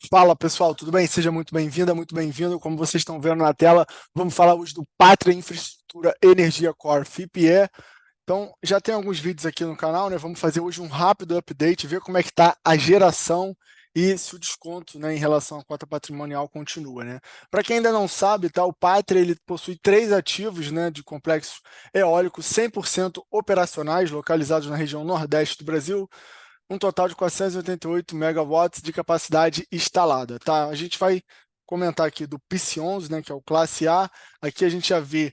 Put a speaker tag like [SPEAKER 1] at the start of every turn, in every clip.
[SPEAKER 1] Fala pessoal, tudo bem? Seja muito bem-vinda, muito bem-vindo. Como vocês estão vendo na tela, vamos falar hoje do Pátria Infraestrutura Energia Core FIPE. Então, já tem alguns vídeos aqui no canal, né? Vamos fazer hoje um rápido update, ver como é que está a geração e se o desconto, né, em relação à cota patrimonial continua, né? Para quem ainda não sabe, tá, o Pátria ele possui 3 ativos, né, de complexo eólico 100% operacionais, localizados na região nordeste do Brasil, um total de 488 megawatts de capacidade instalada, tá? A gente vai comentar aqui do PIC11, né, que é o classe A. Aqui a gente já vê,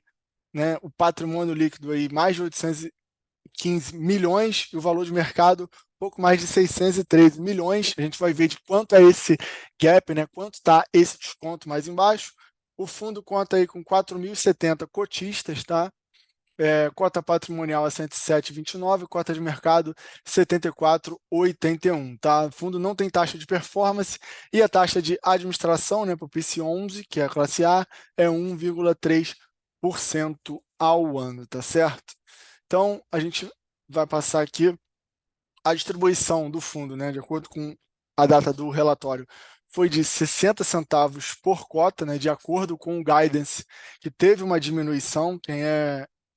[SPEAKER 1] né, o patrimônio líquido aí mais de 815 milhões e o valor de mercado pouco mais de 613 milhões. A gente vai ver de quanto é esse gap, né, quanto está esse desconto mais embaixo. O fundo conta aí com 4.070 cotistas, tá? Cota patrimonial a 107,29, cota de mercado 74,81, tá? O fundo não tem taxa de performance e a taxa de administração, né, para o PIC11, que é a classe A, é 1,3% ao ano, tá certo? Então, a gente vai passar aqui a distribuição do fundo, né, de acordo com a data do relatório, foi de 60 centavos por cota, né, de acordo com o guidance, que teve uma diminuição. Quem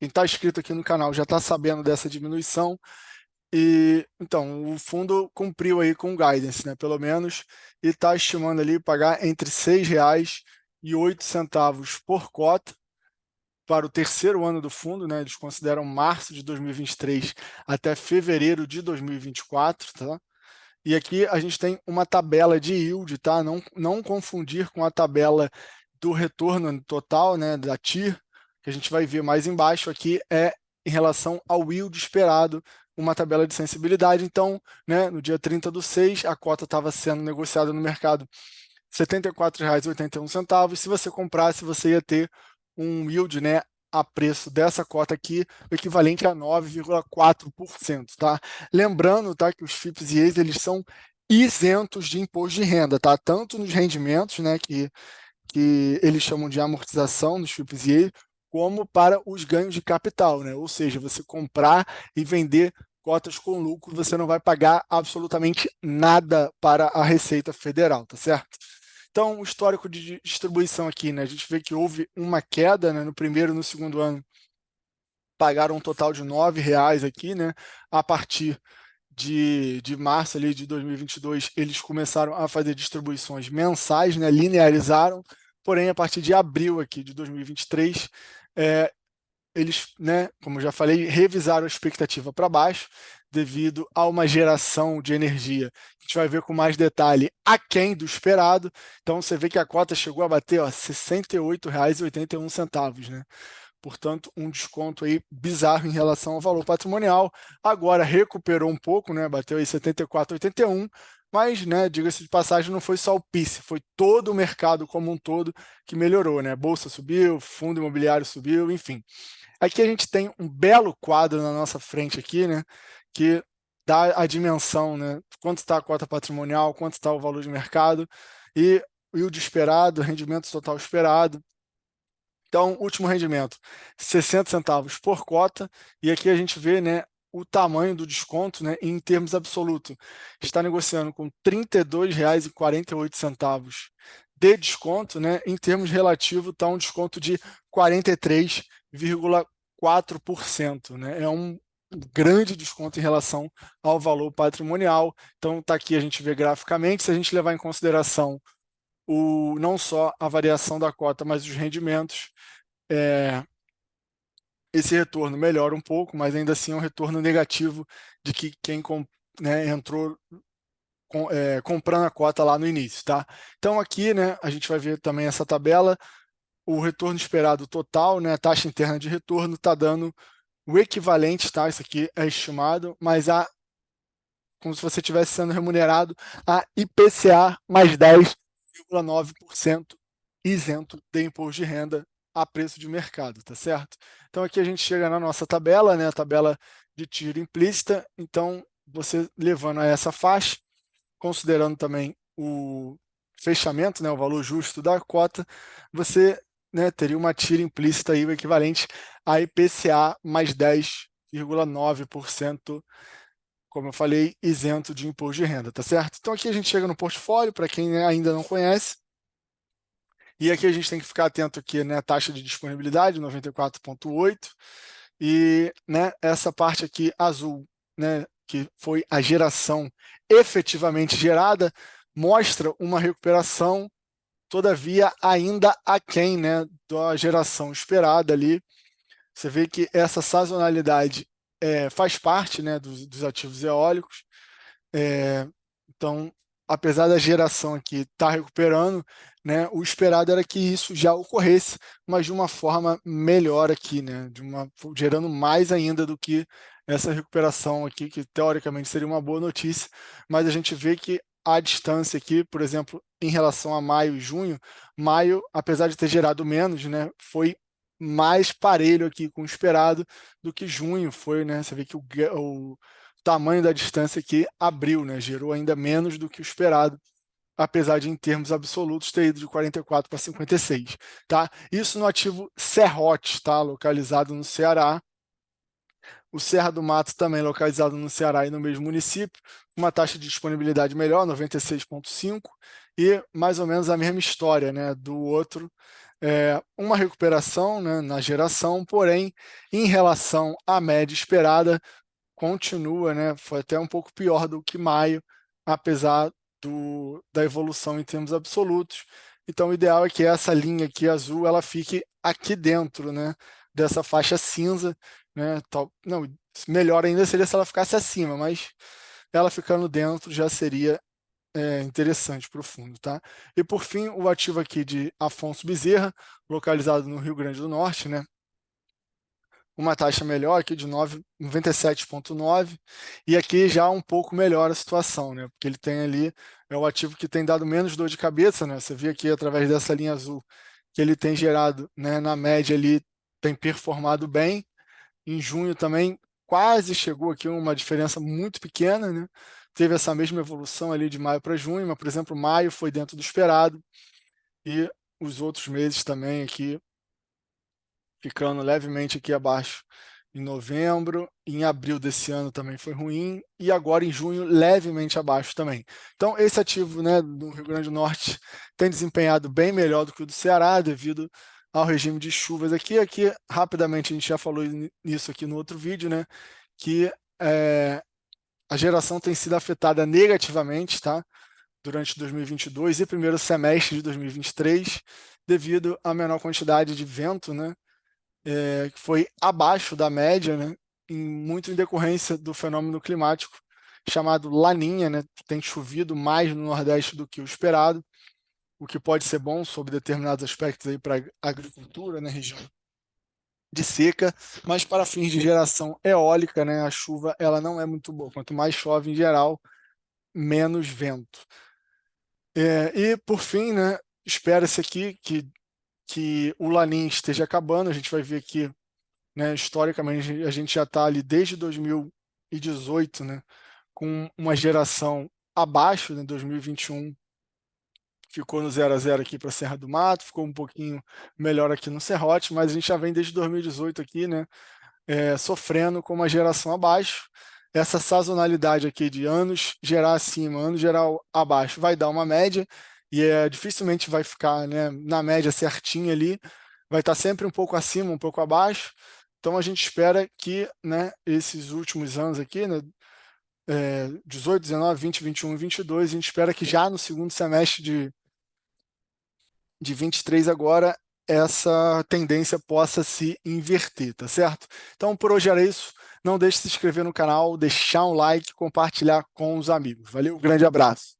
[SPEAKER 1] está inscrito aqui no canal já está sabendo dessa diminuição. E então o fundo cumpriu aí com o guidance, né, pelo menos, e está estimando ali pagar entre R$ 6,08 por cota para o terceiro ano do fundo, né? Eles consideram março de 2023 até fevereiro de 2024, tá? E aqui a gente tem uma tabela de yield, tá? Não confundir com a tabela do retorno total, né, da TIR, que a gente vai ver mais embaixo aqui, é em relação ao yield esperado, uma tabela de sensibilidade. Então, né, no dia 30/6, a cota estava sendo negociada no mercado R$ 74,81. Se você comprasse, você ia ter um yield, né, a preço dessa cota aqui, o equivalente a 9,4%, tá? Lembrando, tá, que os FIPs e EIs, eles são isentos de imposto de renda, tá? Tanto nos rendimentos, né, que eles chamam de amortização nos FIPs e EIs, como para os ganhos de capital, né? Ou seja, você comprar e vender cotas com lucro, você não vai pagar absolutamente nada para a Receita Federal, tá certo? Então, o histórico de distribuição aqui, né? A gente vê que houve uma queda, né? No primeiro e no segundo ano, pagaram um total de R$ 9 aqui, né? A partir de março ali de 2022, eles começaram a fazer distribuições mensais, né? Linearizaram, porém, a partir de abril aqui de 2023, eles, né, como eu já falei, revisaram a expectativa para baixo devido a uma geração de energia que a gente vai ver com mais detalhe aquém do esperado. Então você vê que a cota chegou a bater R$ 68,81, né? Portanto, um desconto aí bizarro em relação ao valor patrimonial. Agora recuperou um pouco, né? Bateu aí 74,81, mas, né, diga-se de passagem, não foi só o PIC, foi todo o mercado como um todo que melhorou, né? Bolsa subiu, fundo imobiliário subiu, enfim. Aqui a gente tem um belo quadro na nossa frente aqui, né, que dá a dimensão, né, quanto está a cota patrimonial, quanto está o valor de mercado e o yield esperado, rendimento total esperado. Então, último rendimento, 60 centavos por cota, e aqui a gente vê, né, o tamanho do desconto, né, em termos absolutos. Está negociando com R$ 32,48 de desconto, né, em termos relativos está um desconto de 43,4%, né? É um grande desconto em relação ao valor patrimonial. Então, está aqui a gente vê graficamente, se a gente levar em consideração não só a variação da cota, mas os rendimentos, esse retorno melhora um pouco, mas ainda assim é um retorno negativo de que quem né, entrou comprando a cota lá no início, tá? Então aqui, né, a gente vai ver também essa tabela, o retorno esperado total, né, a taxa interna de retorno está dando o equivalente, tá? Isso aqui é estimado, mas como se você estivesse sendo remunerado a IPCA mais 10,9% isento de imposto de renda a preço de mercado, tá certo? Então aqui a gente chega na nossa tabela, né, a tabela de tiro implícita. Então você levando a essa faixa, considerando também o fechamento, né, o valor justo da cota, você, né, teria uma tira implícita aí, o equivalente a IPCA mais 10,9% como eu falei, isento de imposto de renda, tá certo? Então aqui a gente chega no portfólio, para quem ainda não conhece, e aqui a gente tem que ficar atento aqui, né, a taxa de disponibilidade, 94,8, e né, essa parte aqui azul, né, que foi a geração efetivamente gerada, mostra uma recuperação, todavia ainda aquém, né, da geração esperada ali. Você vê que essa sazonalidade faz parte, né, dos ativos eólicos. Então, apesar da geração aqui estar recuperando, né, o esperado era que isso já ocorresse, mas de uma forma melhor aqui, né, gerando mais ainda do que essa recuperação aqui, que teoricamente seria uma boa notícia, mas a gente vê que a distância aqui, por exemplo, em relação a maio e junho, maio, apesar de ter gerado menos, né, foi mais parelho aqui com o esperado do que junho foi, né? Você vê que o tamanho da distância aqui abriu, né? Gerou ainda menos do que o esperado, apesar de em termos absolutos ter ido de 44 para 56, tá? Isso no ativo Serrote, tá? Localizado no Ceará. O Serra do Mato também localizado no Ceará e no mesmo município, uma taxa de disponibilidade melhor, 96,5, e mais ou menos a mesma história, né, do outro, uma recuperação, né, na geração, porém, em relação à média esperada, continua, né, foi até um pouco pior do que maio, apesar da evolução em termos absolutos. Então, o ideal é que essa linha aqui azul ela fique aqui dentro, né, dessa faixa cinza, né, não, melhor ainda seria se ela ficasse acima, mas ela ficando dentro já seria interessante para o fundo, tá? E por fim, o ativo aqui de Afonso Bezerra, localizado no Rio Grande do Norte, né? Uma taxa melhor aqui de 97,9, e aqui já um pouco melhor a situação, né? Porque ele tem ali, é o ativo que tem dado menos dor de cabeça, né? Você vê aqui através dessa linha azul que ele tem gerado, né, na média ali, tem performado bem. Em junho também quase chegou aqui uma diferença muito pequena, né? Teve essa mesma evolução ali de maio para junho, mas, por exemplo, maio foi dentro do esperado, e os outros meses também aqui ficando levemente aqui abaixo em novembro, em abril desse ano também foi ruim, e agora em junho levemente abaixo também. Então esse ativo, né, do Rio Grande do Norte tem desempenhado bem melhor do que o do Ceará, devido ao regime de chuvas aqui. Aqui, rapidamente, a gente já falou nisso aqui no outro vídeo, né, que a geração tem sido afetada negativamente, tá, durante 2022 e primeiro semestre de 2023, devido à menor quantidade de vento, né, que foi abaixo da média, né, muito em decorrência do fenômeno climático chamado Laninha, né, que tem chovido mais no Nordeste do que o esperado, o que pode ser bom sob determinados aspectos aí para a agricultura, né, região de seca, mas para fins de geração eólica, né, a chuva ela não é muito boa. Quanto mais chove em geral, menos vento. E por fim, né, espera-se aqui que o Laninha esteja acabando. A gente vai ver aqui, né, historicamente, a gente já está ali desde 2018, né, com uma geração abaixo, né, 2021 ficou no 0 a 0 aqui para a Serra do Mato, ficou um pouquinho melhor aqui no Serrote, mas a gente já vem desde 2018 aqui, né, sofrendo com uma geração abaixo. Essa sazonalidade aqui de anos gerar acima, anos gerar abaixo, vai dar uma média, e dificilmente vai ficar, né, na média certinha ali, vai estar sempre um pouco acima, um pouco abaixo. Então a gente espera que, né, esses últimos anos aqui, né, 18, 19, 20, 21 e 22, a gente espera que já no segundo semestre de 23 agora essa tendência possa se inverter, tá certo? Então por hoje era isso. Não deixe de se inscrever no canal, deixar um like, compartilhar com os amigos. Valeu, grande abraço.